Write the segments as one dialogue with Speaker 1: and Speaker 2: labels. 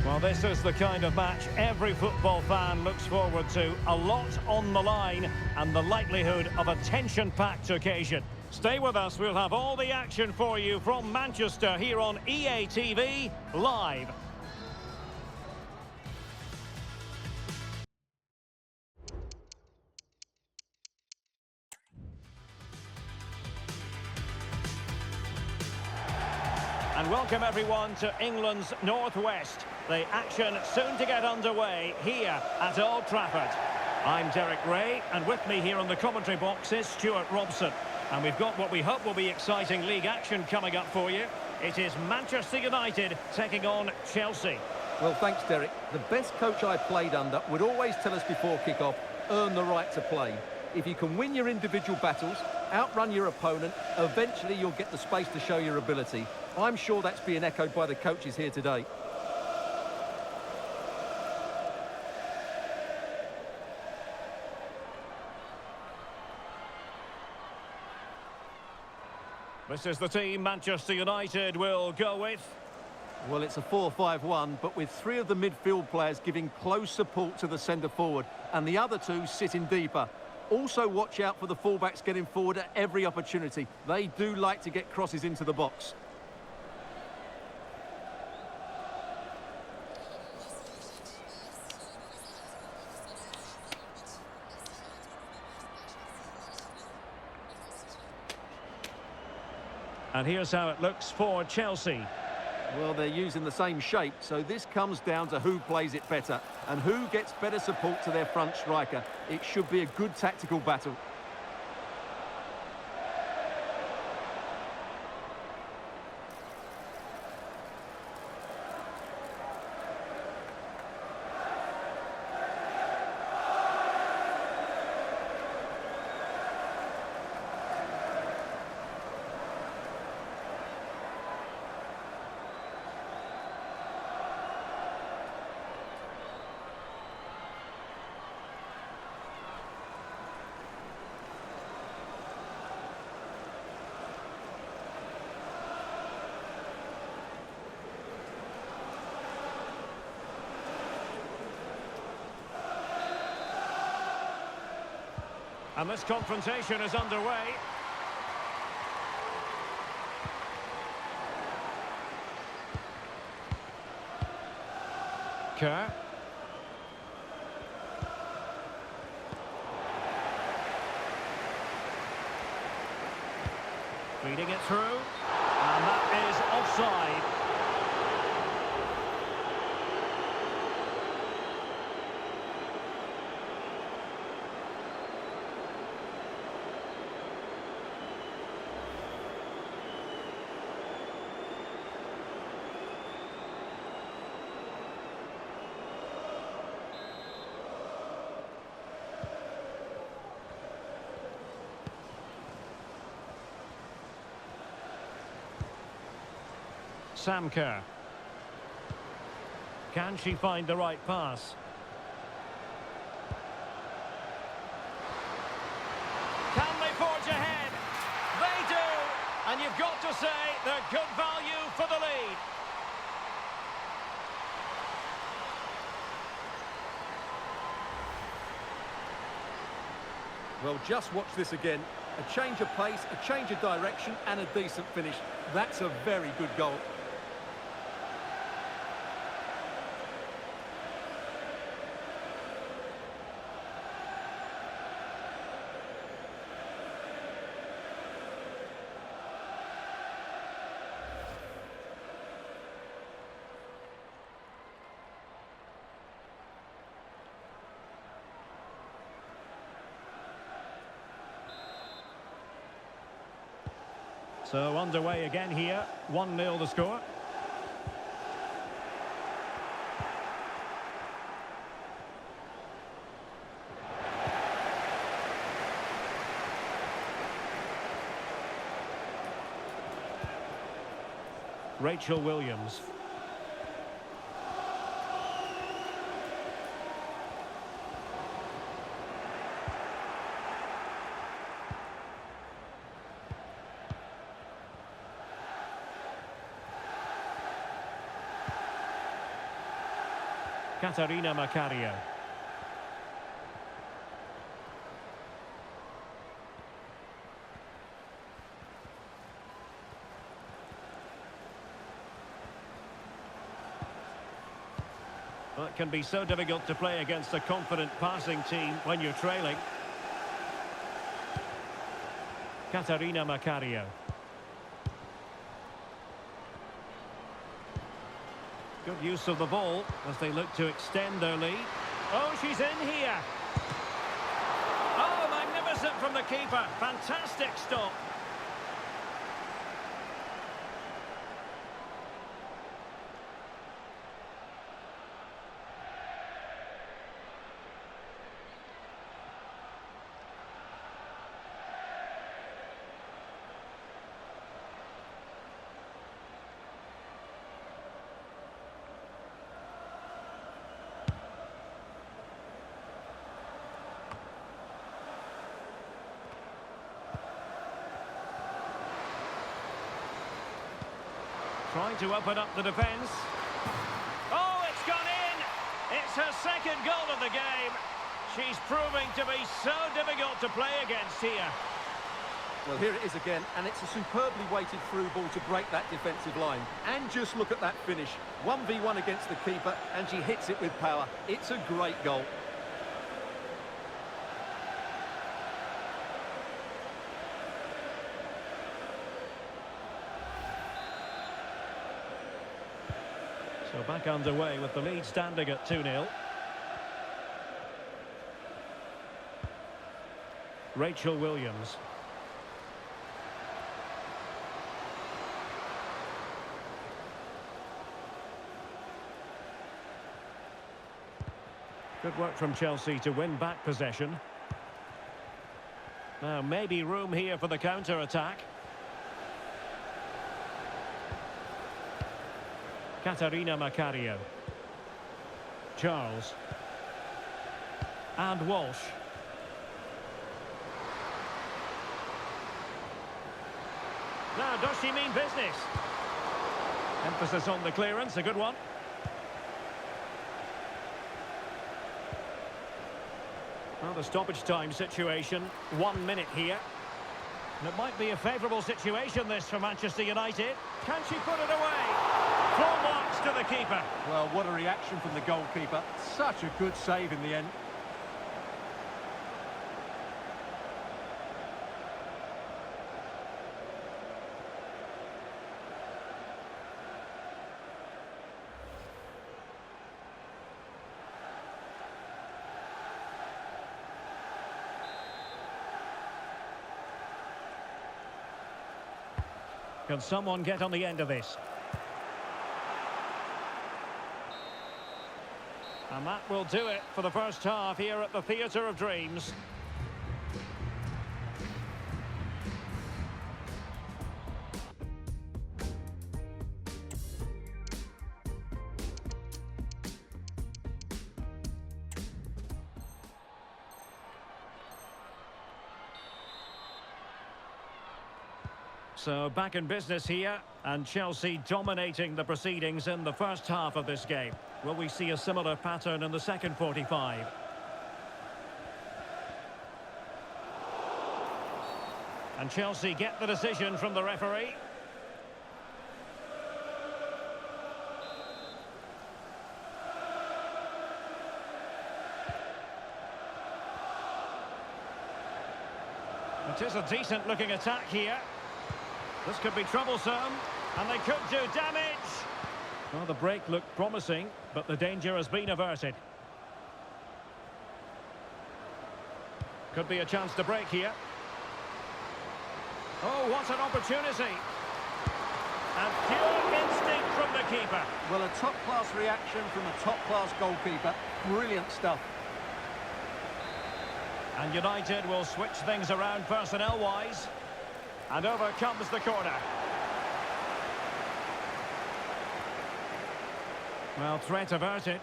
Speaker 1: Well, this is the kind of match every football fan looks forward to. A lot on the line and the likelihood of a tension-packed occasion. Stay with us, we'll have all the action for you from Manchester here on EA TV Live. And welcome everyone to England's Northwest. The action soon to get underway here at Old Trafford. I'm Derek Ray, and with me here on the commentary box is Stuart Robson. And we've got what we hope will be exciting league action coming up for you. It is Manchester United taking on Chelsea.
Speaker 2: Well, thanks, Derek. The best coach I played under would always tell us before kick-off, earn the right to play. If you can win your individual battles, outrun your opponent, eventually you'll get the space to show your ability. I'm sure that's being echoed by the coaches here today.
Speaker 1: This is the team Manchester United will go with.
Speaker 2: Well, it's a 4-5-1, but with three of the midfield players giving close support to the centre-forward, and the other two sitting deeper. Also watch out for the fullbacks getting forward at every opportunity. They do like to get crosses into the box.
Speaker 1: And here's how it looks for Chelsea.
Speaker 2: Well, they're using the same shape, so this comes down to who plays it better and who gets better support to their front striker. It should be a good tactical battle.
Speaker 1: And this confrontation is underway. Kerr. Feeding it through. And that is offside. Sam Kerr. Can she find the right pass? Can they forge ahead? They do! And you've got to say they're good value for the lead.
Speaker 2: Well, just watch this again. A change of pace, a change of direction, and a decent finish. That's a very good goal.
Speaker 1: So underway again here, 1-0 the score. Rachel Williams. Katarina Macario. Well, it can be so difficult to play against a confident passing team when you're trailing. Katarina Macario. Good use of the ball as they look to extend their lead. Oh, she's in here. Oh, magnificent from the keeper. Fantastic stop. Trying to open up the defence. Oh, it's gone in! It's her second goal of the game. She's proving to be so difficult to play against here.
Speaker 2: Well, here it is again, and it's a superbly weighted through ball to break that defensive line. And just look at that finish. 1v1 against the keeper, and she hits it with power. It's a great goal.
Speaker 1: So back underway with the lead standing at 2-0. Rachel Williams. Good work from Chelsea to win back possession. Now maybe room here for the counter-attack. Katarina Macario. Charles. And Walsh. Now, does she mean business? Emphasis on the clearance, a good one. Well, the stoppage time situation, 1 minute here. And it might be a favourable situation, this, for Manchester United. Can she put it away? Full marks to the keeper.
Speaker 2: Well, what a reaction from the goalkeeper. Such a good save in the end.
Speaker 1: Can someone get on the end of this? And that will do it for the first half here at the Theatre of Dreams. So back in business here, and Chelsea dominating the proceedings in the first half of this game. Will we see a similar pattern in the second 45? And Chelsea get the decision from the referee. It is a decent looking attack here. This could be troublesome, and they could do damage. Well, the break looked promising, but the danger has been averted. Could be a chance to break here. Oh, what an opportunity. And pure instinct from the keeper.
Speaker 2: Well, a top-class reaction from a top-class goalkeeper. Brilliant stuff.
Speaker 1: And United will switch things around personnel-wise. And over comes the corner. Well, threat averted.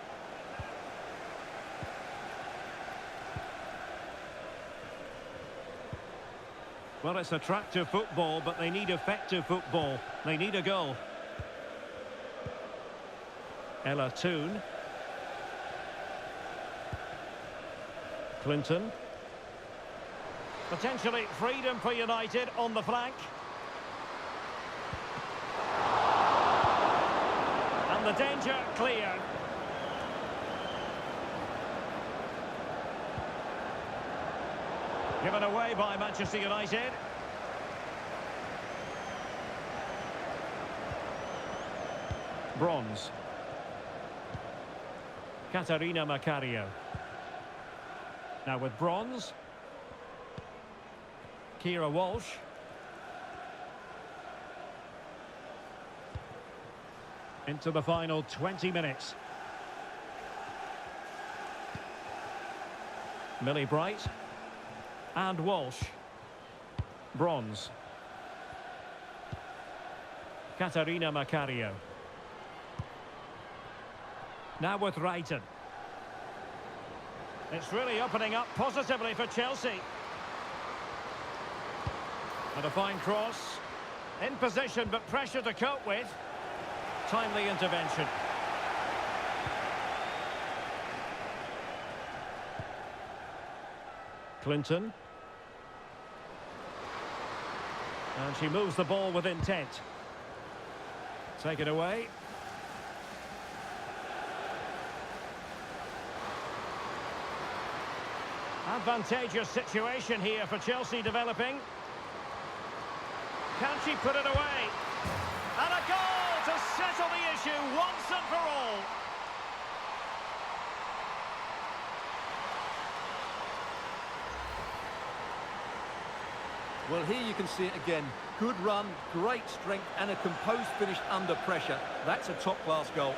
Speaker 1: Well, it's attractive football, but they need effective football. They need a goal. Ella Toon. Clinton. Potentially freedom for United on the flank. And the danger cleared. Given away by Manchester United. Bronze. Katarina Macario. Now with Bronze. Kira Walsh. Into the final 20 minutes. Millie Bright. And Walsh. Bronze. Katarina Macario. Now with Wrighton. It's really opening up positively for Chelsea. And a fine cross. In position, but pressure to cope with. Timely intervention. Clinton. And she moves the ball with intent. Take it away. Advantageous situation here for Chelsea developing. Can she put it away? And a goal to settle the issue once and for all.
Speaker 2: Well, here you can see it again. Good run, great strength, and a composed finish under pressure. That's a top-class goal.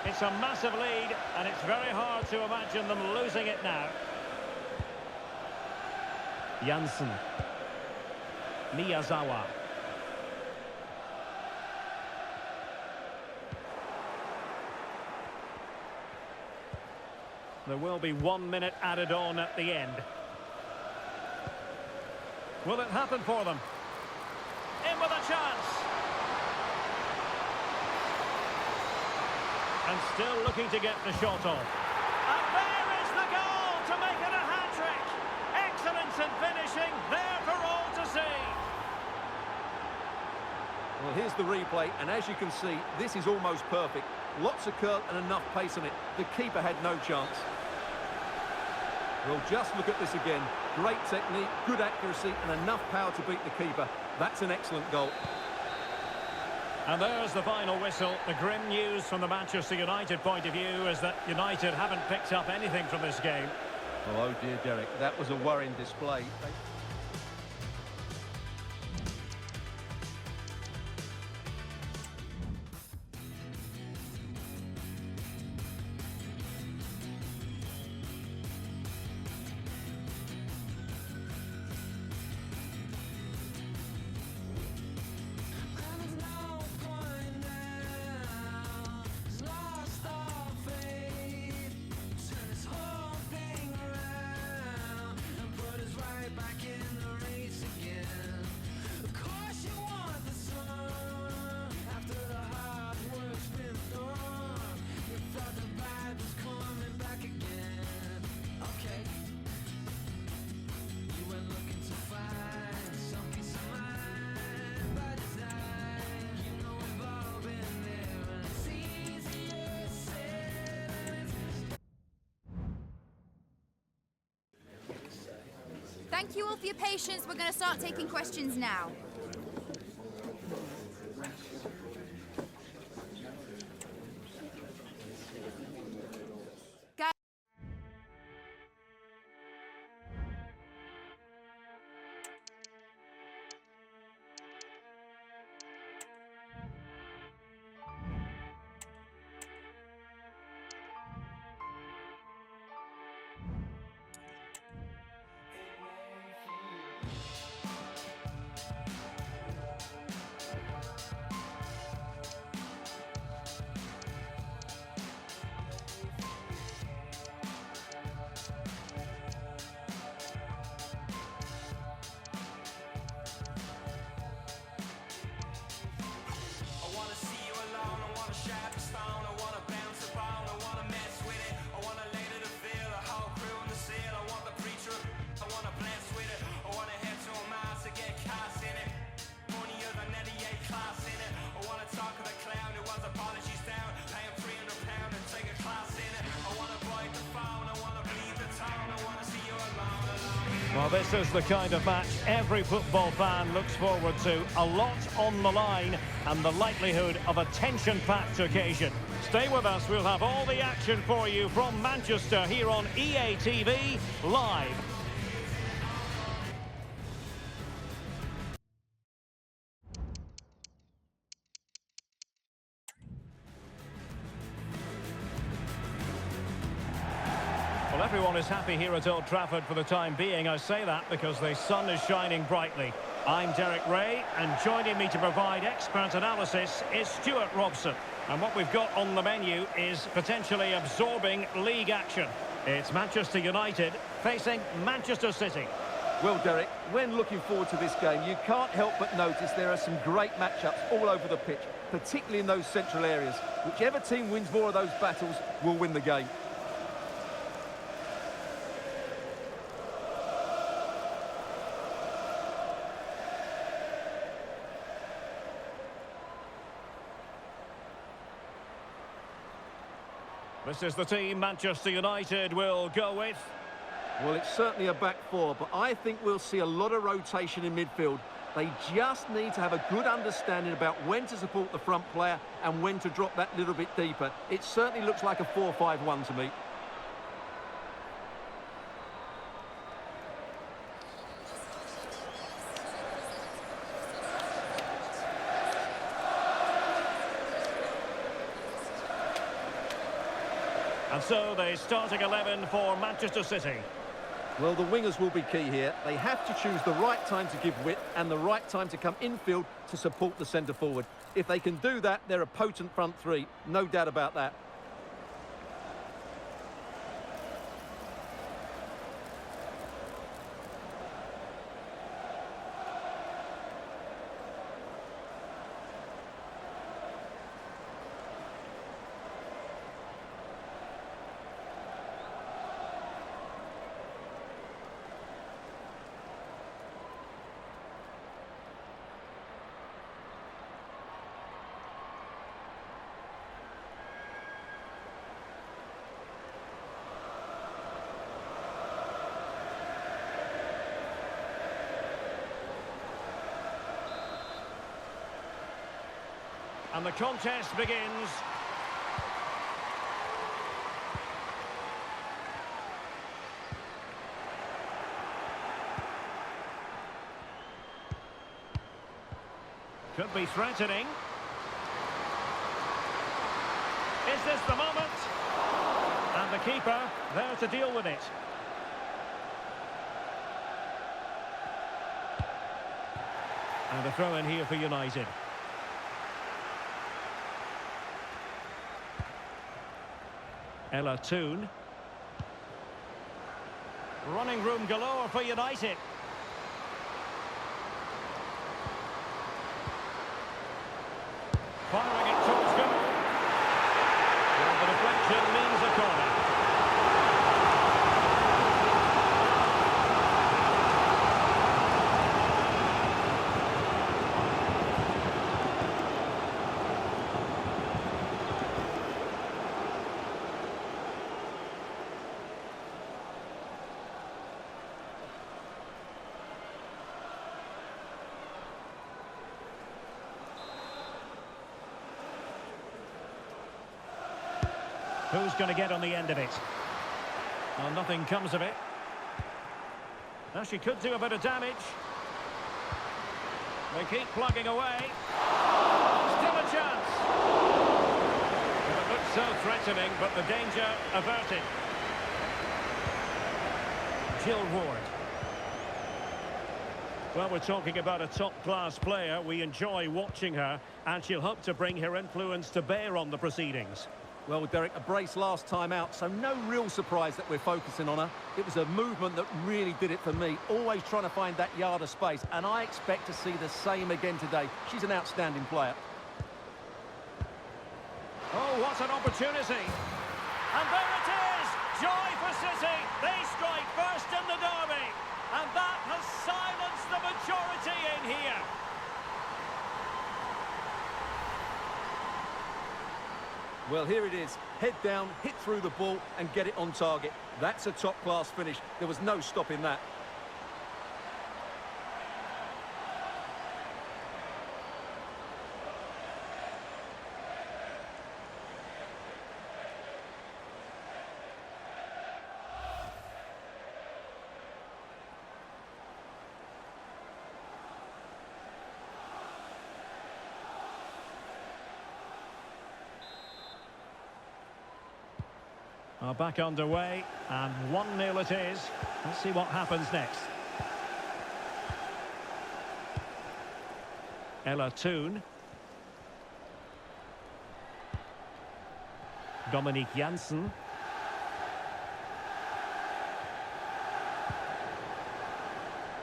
Speaker 1: It's a massive lead, and it's very hard to imagine them losing it now. Janssen. Miyazawa. There will be 1 minute added on at the end. Will it happen for them? In with a chance. And still looking to get the shot off. And there is the goal to make it a hat-trick. Excellence in finishing, there for all to see.
Speaker 2: Well, here's the replay, and as you can see, this is almost perfect. Lots of curl and enough pace on it. The keeper had no chance. Well, just look at this again. Great technique, good accuracy, and enough power to beat the keeper. That's an excellent goal.
Speaker 1: And there's the final whistle. The grim news from the Manchester United point of view is that United haven't picked up anything from this game.
Speaker 2: Oh dear, Derek, that was a worrying display.
Speaker 3: Thank you all for your patience. We're going to start taking questions now.
Speaker 1: Well, this is the kind of match every football fan looks forward to. A lot on the line and the likelihood of a tension-packed occasion. Stay with us, we'll have all the action for you from Manchester here on EA TV Live. Well, everyone is happy here at Old Trafford for the time being. I say that because the sun is shining brightly. I'm Derek Ray, and joining me to provide expert analysis is Stuart Robson. And what we've got on the menu is potentially absorbing league action. It's Manchester United facing Manchester City.
Speaker 2: Well, Derek, when looking forward to this game, you can't help but notice there are some great matchups all over the pitch, particularly in those central areas. Whichever team wins more of those battles will win the game.
Speaker 1: This is the team Manchester United will go with.
Speaker 2: Well, it's certainly a back four, but I think we'll see a lot of rotation in midfield. They just need to have a good understanding about when to support the front player and when to drop that little bit deeper. It certainly looks like a 4-5-1 to me.
Speaker 1: And so the starting 11 for Manchester City.
Speaker 2: Well, the wingers will be key here. They have to choose the right time to give width and the right time to come infield to support the centre forward. If they can do that, they're a potent front three. No doubt about that.
Speaker 1: And the contest begins. Could be threatening. Is this the moment? And the keeper there to deal with it. And a throw in here for United. Ella Toon. Running room galore for United. Firing it towards goal. Well, the deflection means a corner. Who's going to get on the end of it? Well, nothing comes of it. Now she could do a bit of damage. They keep plugging away. Still a chance. It looks so threatening, but the danger averted. Jill Ward. Well, we're talking about a top-class player. We enjoy watching her, and she'll hope to bring her influence to bear on the proceedings.
Speaker 2: Well, Derek, a brace last time out, so no real surprise that we're focusing on her. It was a movement that really did it for me, always trying to find that yard of space, and I expect to see the same again today. She's an outstanding player.
Speaker 1: Oh, what an opportunity. And there it is! Joy for City! They strike first in the derby, and that has silenced the majority in here.
Speaker 2: Well, here it is. Head down, hit through the ball and get it on target. That's a top-class finish. There was no stopping that.
Speaker 1: Back underway, and 1-0 it is. Let's see what happens next. Ella Toon. Dominique Janssen.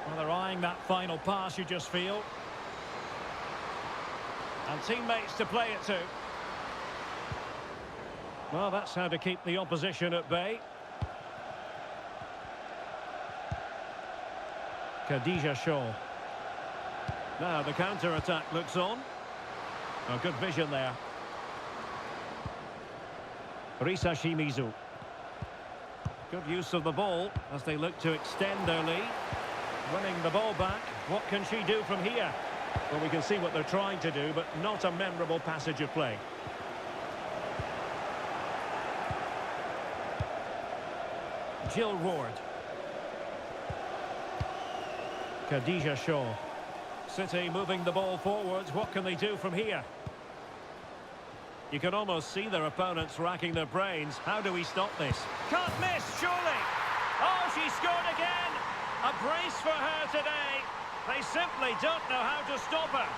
Speaker 1: Well, they're eyeing that final pass, you just feel. And teammates to play it to. Well, that's how to keep the opposition at bay. Khadija Shaw. Now the counter-attack looks on. Oh, good vision there. Risa Shimizu. Good use of the ball as they look to extend their lead. Winning the ball back. What can she do from here? Well, we can see what they're trying to do, but not a memorable passage of play. Jill Ward. Khadija Shaw. City moving the ball forwards. What can they do from here? You can almost see their opponents racking their brains. How do we stop this? Can't miss, surely! Oh, she scored again! A brace for her today. They simply don't know how to stop her.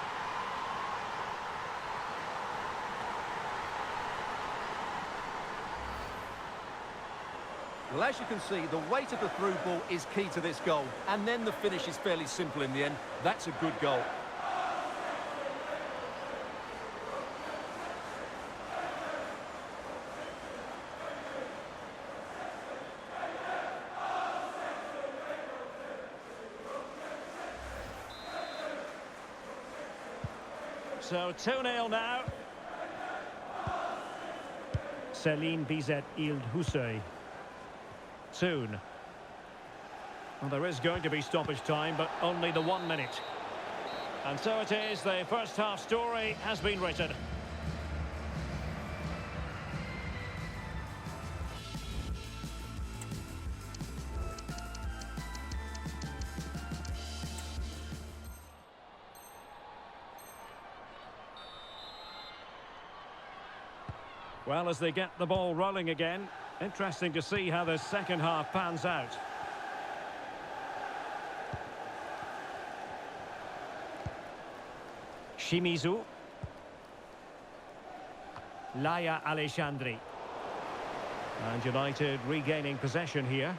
Speaker 2: Well, as you can see, the weight of the through ball is key to this goal. And then the finish is fairly simple in the end. That's a good goal.
Speaker 1: So 2-0 now. Céline Bizet-Ilde-Hussein. Soon. Well, there is going to be stoppage time, but only the 1 minute. And so it is, the first half story has been written. Well, as they get the ball rolling again, interesting to see how the second half pans out. Shimizu. Laia Aleixandri. And United regaining possession here.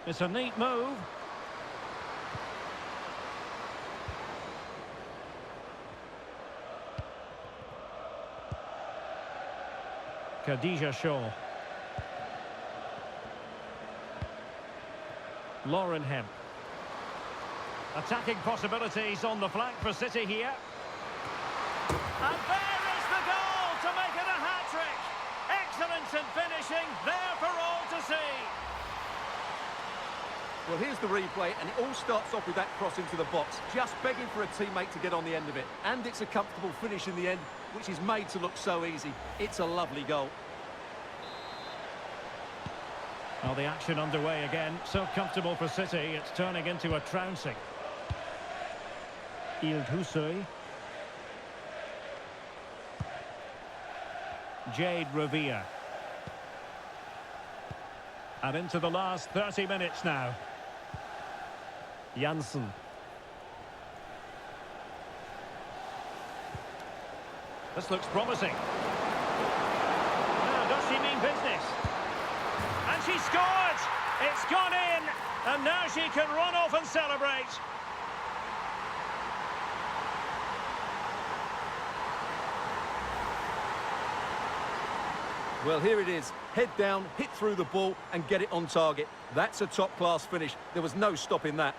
Speaker 1: It's a neat move. Khadija Shaw. Lauren Hemp. Attacking possibilities on the flank for City here. And there is the goal to make it a hat-trick. Excellence in finishing, there for all to see.
Speaker 2: Well, here's the replay, and it all starts off with that cross into the box, just begging for a teammate to get on the end of it. And it's a comfortable finish in the end, which is made to look so easy. It's a lovely goal.
Speaker 1: Well, the action underway again. So comfortable for City, it's turning into a trouncing. Ilde-Hussein. Jade Revere. And into the last 30 minutes now. Janssen. This looks promising. Now, does she mean business? And she scored! It's gone in! And now she can run off and celebrate.
Speaker 2: Well, here it is. Head down, hit through the ball and get it on target. That's a top-class finish. There was no stopping that.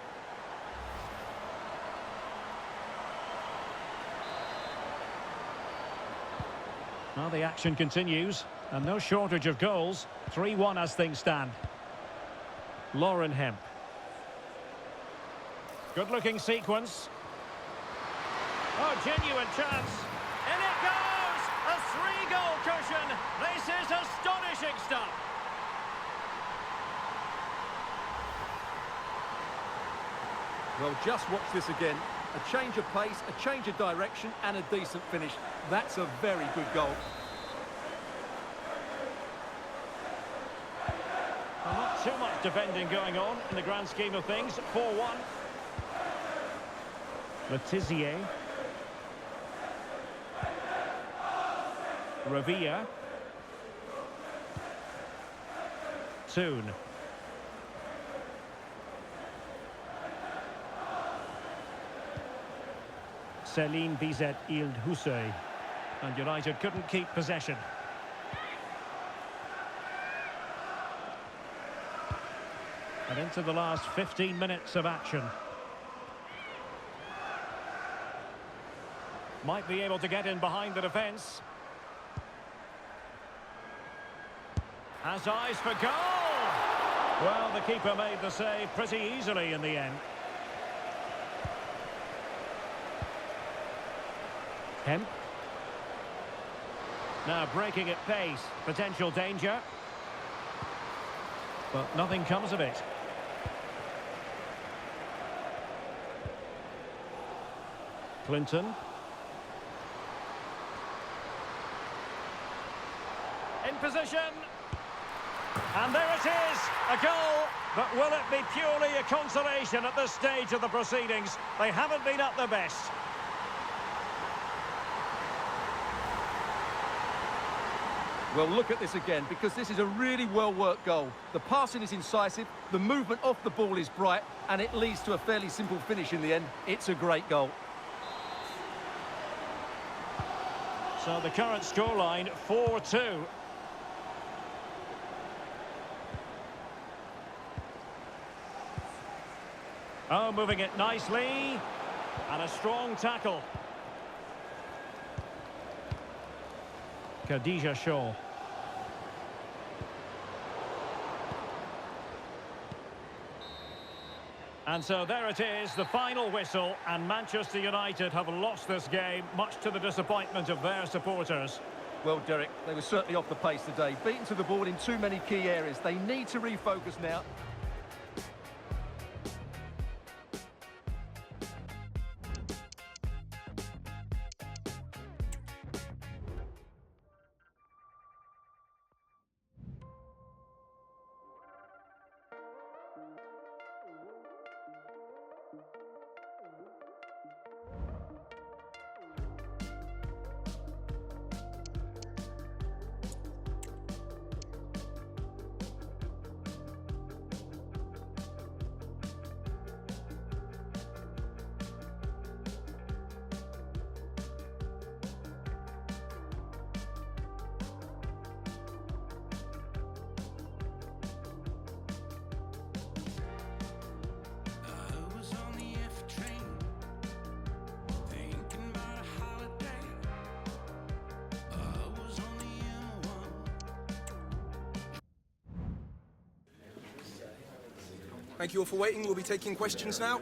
Speaker 1: Well, the action continues, and no shortage of goals. 3-1 as things stand. Lauren Hemp. Good-looking sequence. Oh, genuine chance. In it goes! A 3-goal cushion. This is astonishing stuff.
Speaker 2: Well, just watch this again. A change of pace, a change of direction and a decent finish. That's a very good goal.
Speaker 1: too much defending going on in the grand scheme of things. 4-1. Letizier. Ravia. Toon. Céline Bizet-Ilde-Hussein. And United couldn't keep possession. And into the last 15 minutes of action. Might be able to get in behind the defence. Has eyes for goal! Well, the keeper made the save pretty easily in the end. Hemp. Now breaking at pace. Potential danger. But nothing comes of it. Clinton. In position. And there it is, a goal. But will it be purely a consolation at this stage of the proceedings? They haven't been at their best.
Speaker 2: Well, look at this again, because this is a really well-worked goal. The passing is incisive, the movement off the ball is bright, and it leads to a fairly simple finish in the end. It's a great goal.
Speaker 1: So the current scoreline, 4-2. Oh, moving it nicely. And a strong tackle. Khadija Shaw. And so there it is, the final whistle, and Manchester United have lost this game, much to the disappointment of their supporters.
Speaker 2: Well, Derek, they were certainly off the pace today, beaten to the ball in too many key areas. They need to refocus now.
Speaker 4: Thank you all for waiting. We'll be taking questions now.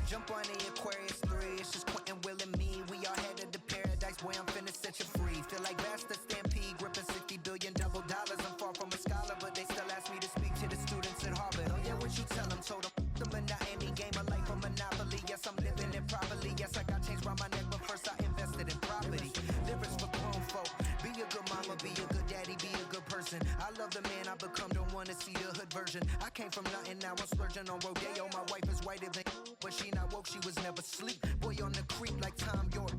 Speaker 5: Jump on the Aquarius 3, it's just Quentin, Will, and me. We all headed to paradise, boy, I'm finna set you free. Feel like Basta Stampede, gripping $60 billion double dollars. I'm far from a scholar, but they still ask me to speak to the students at Harvard. Oh yeah, what you tell them? Told them the monotony, game of life, a monopoly. Yes, I'm living it properly. Yes, I got chains round my neck, but first I invested in property. Lyrics for grown folk. Be a good mama, be a good daddy, be a good person. I love the man I become, don't wanna see the hood version. I came from nothing, now I'm splurging on Rodeo. My wife is whiter than but she not woke, she was never sleep. Boy on the creep like Tom York.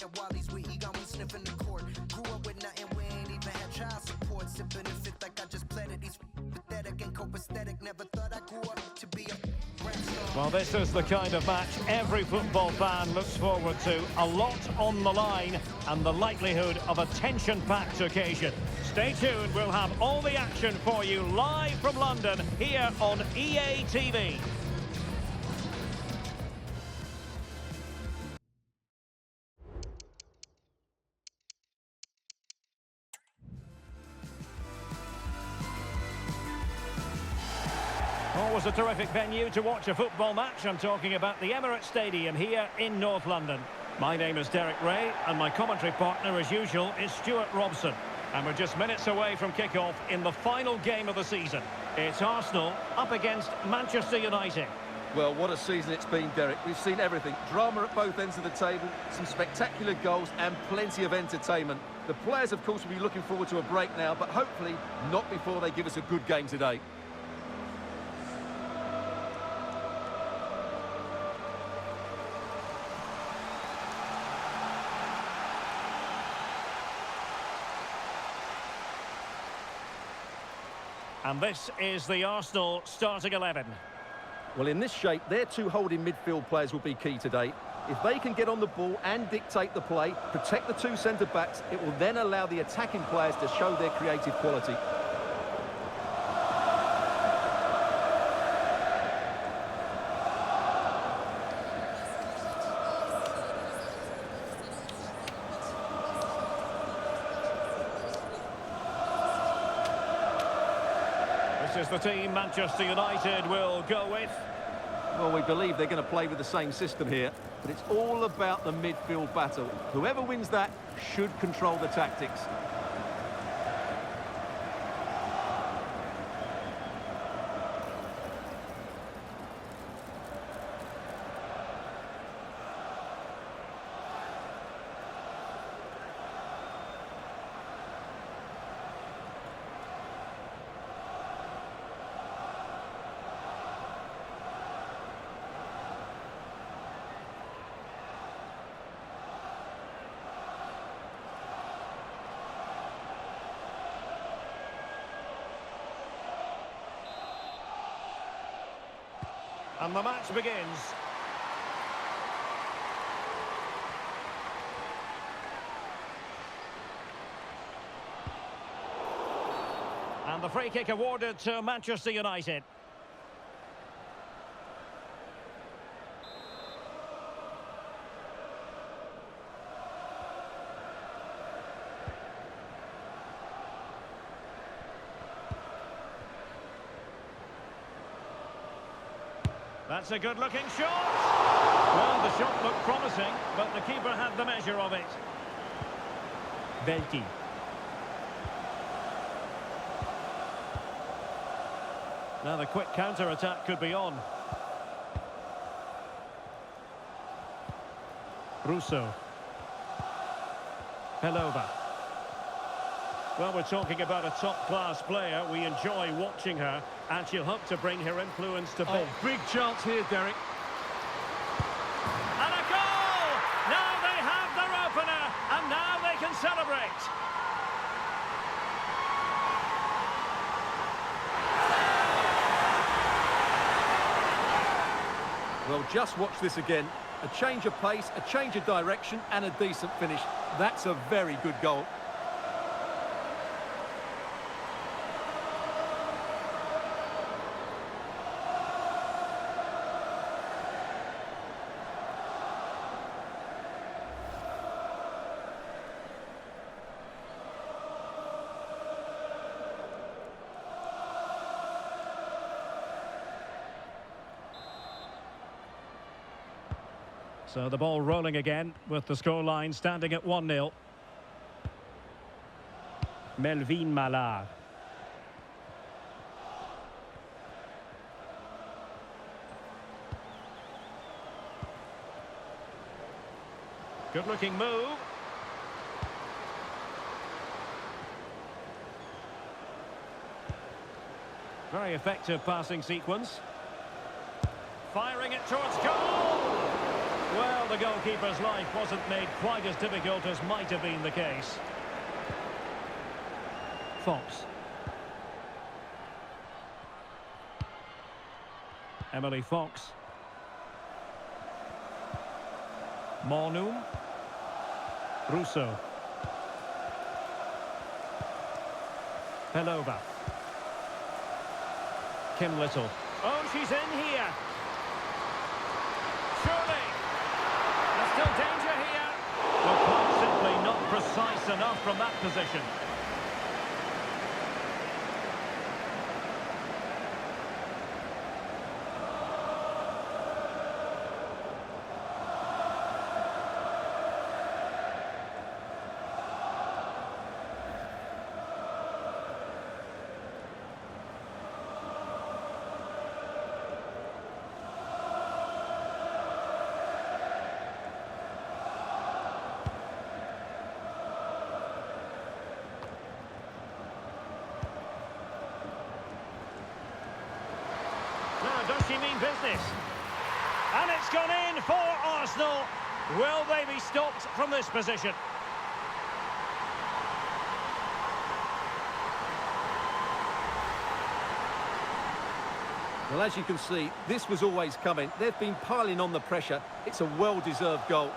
Speaker 5: And while he's with, he got me sniffing the court. Grew up with nothing, we ain't even had child support. Sipping and fit like I just planted these pathetic and copacetic. Never thought I grew up to be a rap star.
Speaker 1: Well, this is the kind of match every football fan looks forward to. A lot on the line and the likelihood of a tension-packed occasion. Stay tuned, we'll have all the action for you live from London here on EA TV. Always a terrific venue to watch a football match. I'm talking about the Emirates Stadium here in North London. My name is Derek Ray, and my commentary partner, as usual, is Stuart Robson. And we're just minutes away from kick-off in the final game of the season. It's Arsenal up against Manchester United.
Speaker 2: Well, what a season it's been, Derek. We've seen everything. Drama at both ends of the table, some spectacular goals and plenty of entertainment. The players, of course, will be looking forward to a break now, but hopefully not before they give us a good game today.
Speaker 1: And this is the Arsenal starting 11.
Speaker 2: Well, in this shape, their two holding midfield players will be key today. If they can get on the ball and dictate the play, protect the two centre-backs, it will then allow the attacking players to show their creative quality.
Speaker 1: This is the team Manchester United will go with.
Speaker 2: Well, we believe they're going to play with the same system here, but it's all about the midfield battle. Whoever wins that should control the tactics.
Speaker 1: And the match begins. And the free kick awarded to Manchester United. That's a good-looking shot. Well, the shot looked promising, but the keeper had the measure of it. Belti. Now the quick counter-attack could be on. Russo. Pelova. Well, we're talking about a top-class player. We enjoy watching her, and she'll hope to bring her influence to bear.
Speaker 2: Oh, big chance here, Derek.
Speaker 1: And a goal! Now they have their opener, and now they can celebrate.
Speaker 2: Well, just watch this again. A change of pace, a change of direction, and a decent finish. That's a very good goal.
Speaker 1: So the ball rolling again with the scoreline standing at 1-0. Melvin Mallard. Good looking move. Very effective passing sequence. Firing it towards goal. Well, the goalkeeper's life wasn't made quite as difficult as might have been the case. Fox. Emily Fox. Mornum. Russo. Pelova. Kim Little. Oh, she's in here. Surely. There's still danger here. Well, quite simply not precise enough from that position. Does she mean business? And it's gone in for Arsenal. Will they be stopped from this position?
Speaker 2: Well, as you can see, this was always coming. They've been piling on the pressure. It's a well-deserved goal.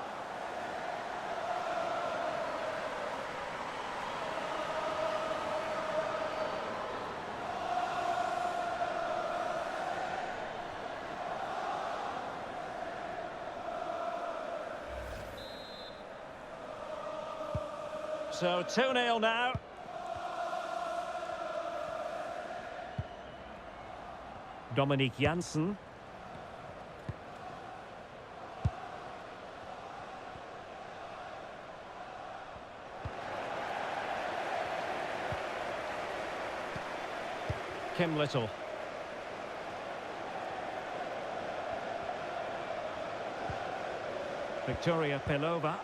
Speaker 1: So 2-0 now. Dominique Janssen. Kim Little. Victoria Pelova.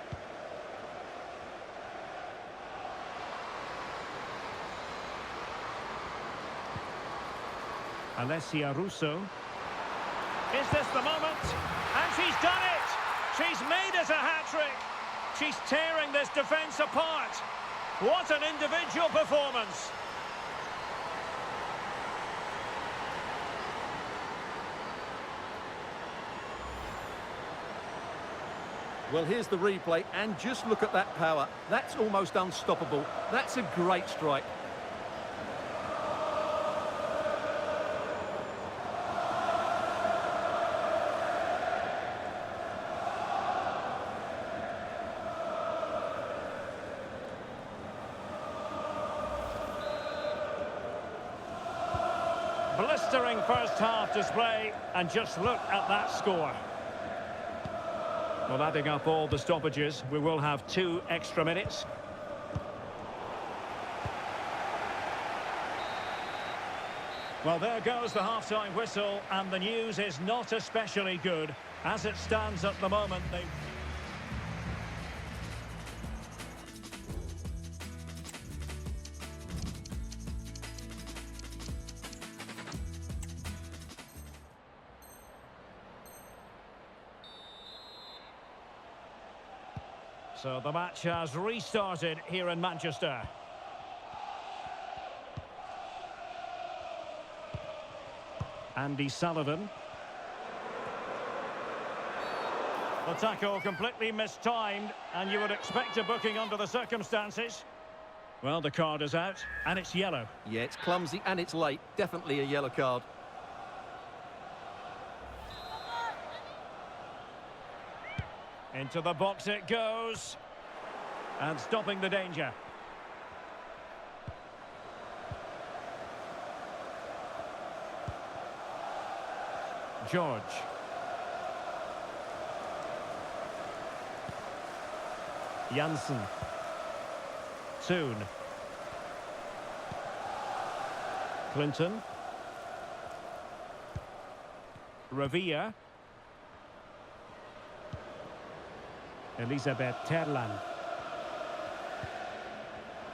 Speaker 1: Alessia Russo. Is this the moment? And she's done it! She's made it a hat-trick! She's tearing this defence apart! What an individual performance!
Speaker 2: Well, here's the replay, and just look at that power. That's almost unstoppable. That's a great strike.
Speaker 1: Blistering first half display, and just look at that score. Well, adding up all the stoppages, we will have 2 extra minutes. Well, there goes the half-time whistle, and the news is not especially good. As it stands at the moment, they... So the match has restarted here in Manchester. Andy Sullivan. The tackle completely mistimed, and you would expect a booking under the circumstances. Well, the card is out, and it's yellow.
Speaker 2: Yeah, it's clumsy and it's late. Definitely a yellow card.
Speaker 1: Into the box it goes. And stopping the danger. George. Janssen. Soon. Clinton. Revilla. Elisabeth Terlan.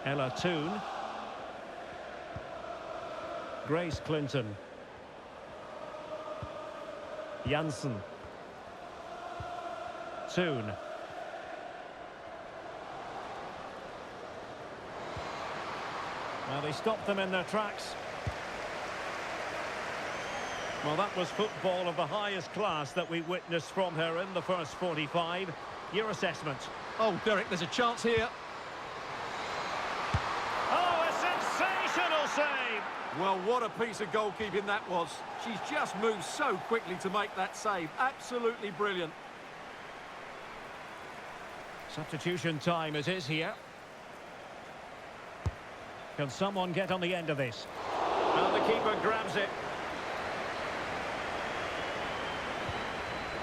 Speaker 1: Ella Toon. Grace Clinton. Janssen. Toon. Well, they stopped them in their tracks. Well, that was football of the highest class that we witnessed from her in the first 45. Your assessment?
Speaker 2: Oh, Derek, there's a chance here.
Speaker 1: Oh, a sensational save!
Speaker 2: Well, what a piece of goalkeeping that was. She's just moved so quickly to make that save. Absolutely brilliant.
Speaker 1: Substitution time it is here. Can someone get on the end of this? Well, the keeper grabs it.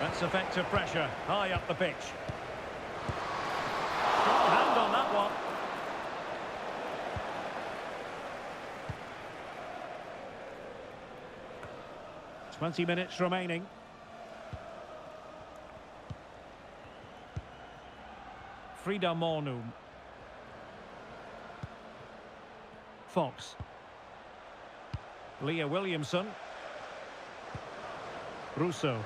Speaker 1: That's effective pressure, high up the pitch. Strong hand on that one. "20 minutes remaining. Frida Mornum. Fox. Leah Williamson. Russo.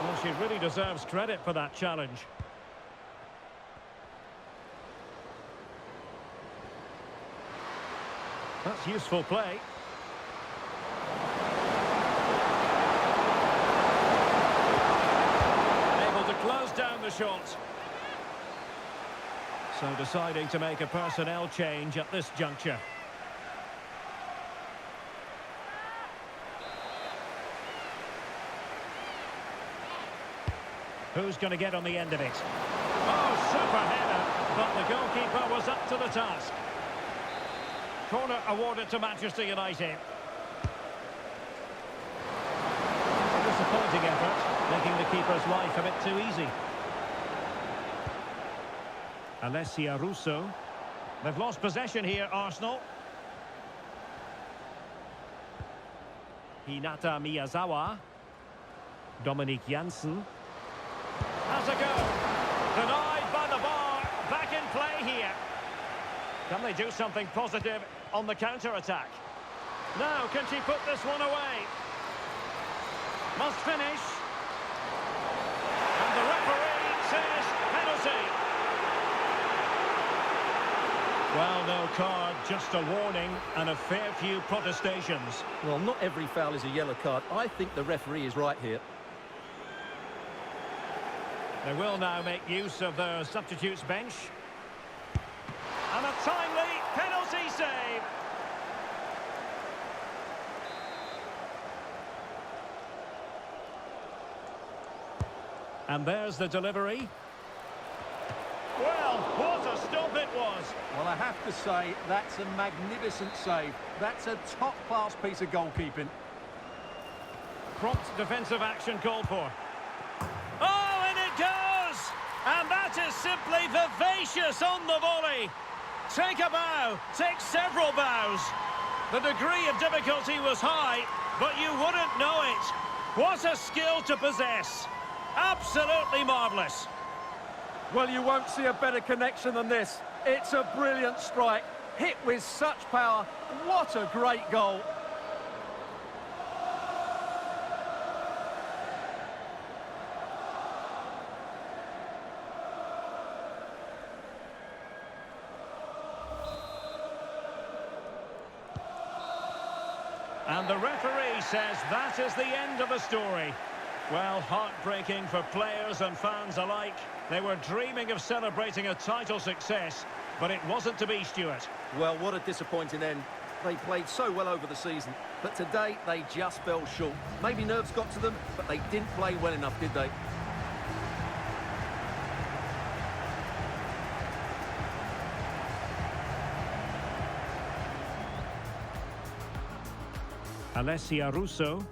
Speaker 1: Well, she really deserves credit for that challenge. That's useful play. Able to close down the shot. So deciding to make a personnel change at this juncture. Who's going to get on the end of it? Oh, super header, but the goalkeeper was up to the task. Corner awarded to Manchester United. A disappointing effort, making the keeper's life a bit too easy. Alessia Russo. They've lost possession here, Arsenal. Hinata Miyazawa. Dominic Janssen. Has a go. Denied by the bar. Back in play here. Can they do something positive on the counter-attack? Now, can she put this one away? Must finish. And the referee says penalty. Well, no card, just a warning and a fair few protestations.
Speaker 2: Well, not every foul is a yellow card. I think the referee is right here.
Speaker 1: They will now make use of their substitutes bench. And a timely penalty save. And there's the delivery. Well, what a stop it was.
Speaker 2: Well, I have to say, that's a magnificent save. That's a top-class piece of goalkeeping.
Speaker 1: Prompt defensive action called for. Oh, and it goes! And that is simply vivacious on the volley. Take a bow, take several bows. The degree of difficulty was high, but you wouldn't know it. What a skill to possess. Absolutely marvellous.
Speaker 2: Well, you won't see a better connection than this. It's a brilliant strike, hit with such power. What a great goal.
Speaker 1: And the referee says that is the end of the story. Well, heartbreaking for players and fans alike. They were dreaming of celebrating a title success, but it wasn't to be, Stuart.
Speaker 2: Well, what a disappointing end. They played so well over the season, but today they just fell short. Maybe nerves got to them, but they didn't play well enough, did they?
Speaker 1: Alessia Russo.